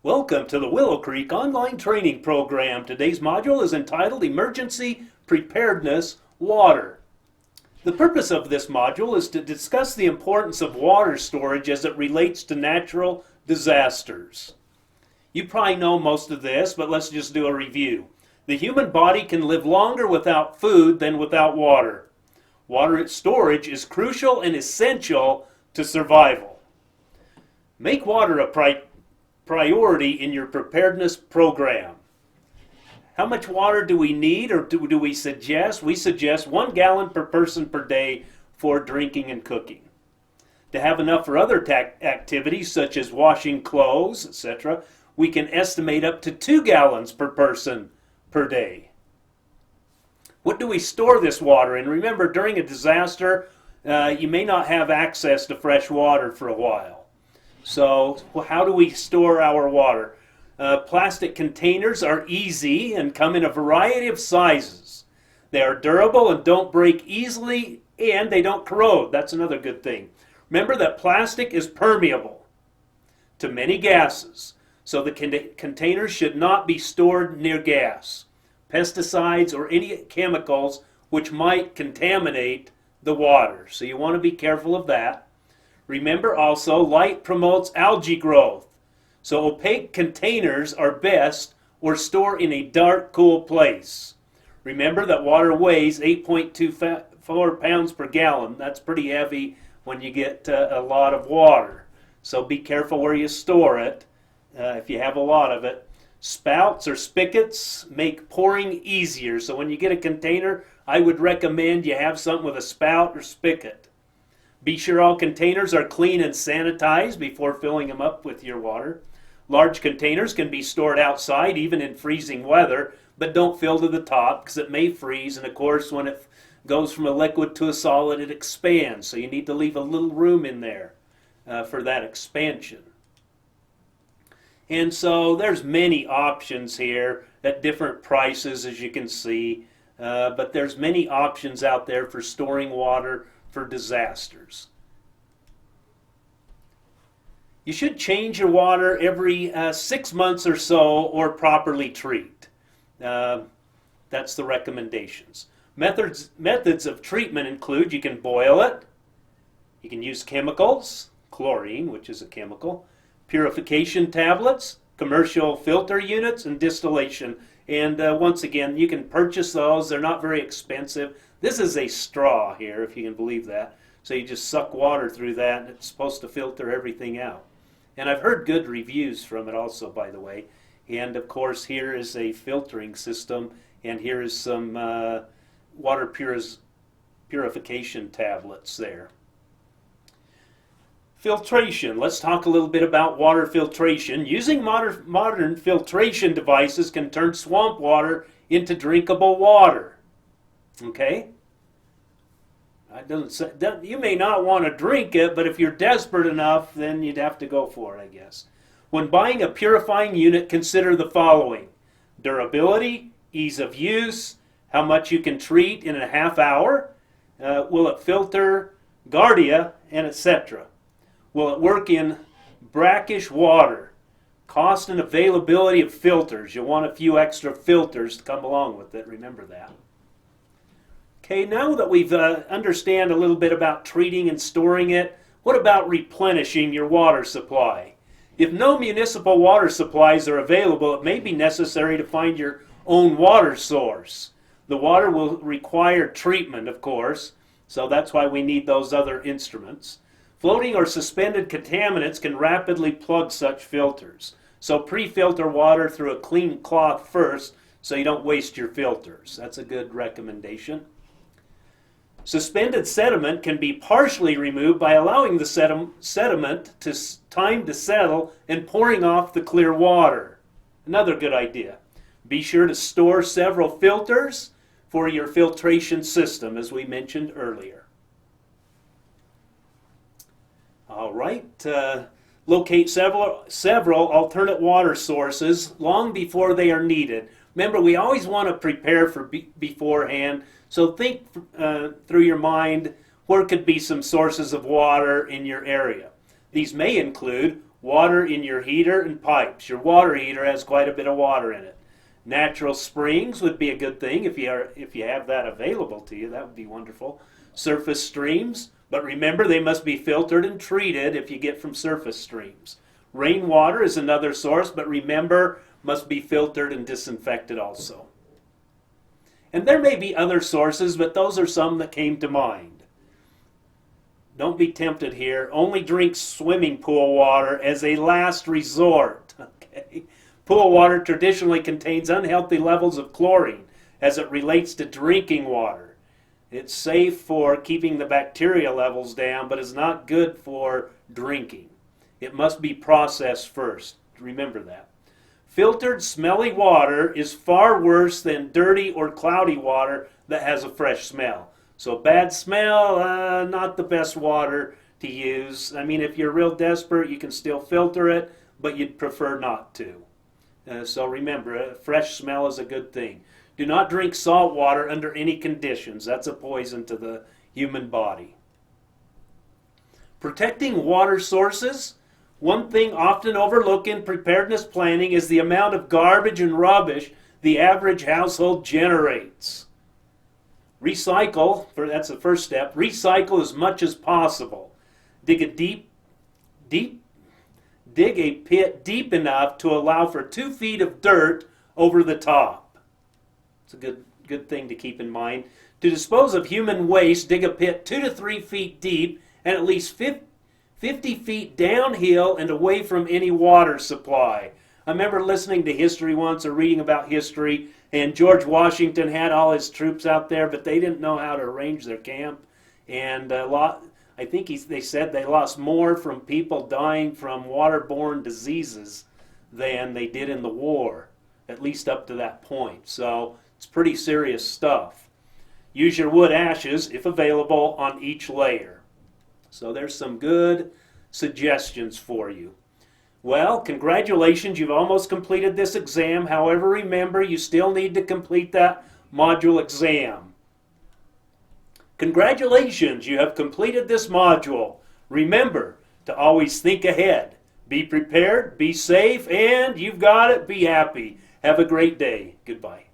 Welcome to the Willow Creek online training program. Today's module is entitled Emergency Preparedness Water. The purpose of this module is to discuss the importance of water storage as it relates to natural disasters. You probably know most of this, but let's just do a review. The human body can live longer without food than without water. Water storage is crucial and essential to survival. Make water a priority in your preparedness program. How much water do we need, or do we suggest? We suggest 1 gallon per person per day for drinking and cooking. To have enough for other activities such as washing clothes, etc., we can estimate up to 2 gallons per person per day. What do we store this water in? Remember, during a disaster, you may not have access to fresh water for a while. So how do we store our water? Plastic containers are easy and come in a variety of sizes. They are durable and don't break easily, and they don't corrode. That's another good thing. Remember that plastic is permeable to many gases, so the containers should not be stored near gas, pesticides, or any chemicals which might contaminate the water. So you want to be careful of that. Remember also, light promotes algae growth. So opaque containers are best, or store in a dark, cool place. Remember that water weighs 8.24 pounds per gallon. That's pretty heavy when you get a lot of water. So be careful where you store it if you have a lot of it. Spouts or spigots make pouring easier. So when you get a container, I would recommend you have something with a spout or spigot. Be sure all containers are clean and sanitized before filling them up with your water. Large containers can be stored outside, even in freezing weather, but don't fill to the top because it may freeze. And of course, when it goes from a liquid to a solid, it expands. So you need to leave a little room in there for that expansion. And so there's many options here at different prices, as you can see. But there's many options out there for storing water for disasters. You should change your water every 6 months or so, or properly treat. That's the recommendations. Methods of treatment include: you can boil it, you can use chemicals, chlorine, which is a chemical, purification tablets, commercial filter units, and distillation. And once again, you can purchase those. They're not very expensive. This is a straw here, if you can believe that. So you just suck water through that, and it's supposed to filter everything out. And I've heard good reviews from it also, by the way. And of course, here is a filtering system, and here is some water purification tablets there. Filtration. Let's talk a little bit about water filtration. Using modern filtration devices can turn swamp water into drinkable water. Okay? You may not want to drink it, but if you're desperate enough, then you'd have to go for it, I guess. When buying a purifying unit, consider the following: durability, ease of use, how much you can treat in a half hour, will it filter Giardia, and etc. Will it work in brackish water? Cost and availability of filters. You'll want a few extra filters to come along with it. Remember that. Okay, now that we've understand a little bit about treating and storing it, what about replenishing your water supply? If no municipal water supplies are available, it may be necessary to find your own water source. The water will require treatment, of course, so that's why we need those other instruments. Floating or suspended contaminants can rapidly plug such filters. So pre-filter water through a clean cloth first so you don't waste your filters. That's a good recommendation. Suspended sediment can be partially removed by allowing the sediment time to settle and pouring off the clear water. Another good idea. Be sure to store several filters for your filtration system, as we mentioned earlier. All right, locate several alternate water sources long before they are needed. Remember, we always want to prepare for beforehand, so think through your mind where could be some sources of water in your area. These may include Water in your heater and pipes. Your water heater has quite a bit of water in it. Natural springs would be a good thing if you have that available to you. That would be wonderful. Surface streams, but remember they must be filtered and treated if you get from surface streams. Rainwater is another source, but remember must be filtered and disinfected also. And there may be other sources, but those are some that came to mind. Don't be tempted here. Only drink swimming pool water as a last resort. Okay? Pool water traditionally contains unhealthy levels of chlorine as it relates to drinking water. It's safe for keeping the bacteria levels down, but is not good for drinking. It must be processed first. Remember that. Filtered, smelly water is far worse than dirty or cloudy water that has a fresh smell. So bad smell, not the best water to use. I mean, if you're real desperate, you can still filter it, but you'd prefer not to. So remember, a fresh smell is a good thing. Do not drink salt water under any conditions. That's a poison to the human body. Protecting water sources. One thing often overlooked in preparedness planning is the amount of garbage and rubbish the average household generates. Recycle, that's the first step. Recycle as much as possible. Dig a pit deep enough to allow for 2 feet of dirt over the top. It's a good thing to keep in mind. To dispose of human waste, dig a pit 2 to 3 feet deep and at least 50 feet downhill and away from any water supply. I remember listening to history once or reading about history, and George Washington had all his troops out there, but they didn't know how to arrange their camp. And I think they said they lost more from people dying from waterborne diseases than they did in the war, at least up to that point. So it's pretty serious stuff. Use your wood ashes, if available, on each layer. So there's some good suggestions for you. Well, congratulations, you've almost completed this exam. However, remember, you still need to complete that module exam. Congratulations, you have completed this module. Remember to always think ahead. Be prepared, be safe, and you've got it, be happy. Have a great day. Goodbye.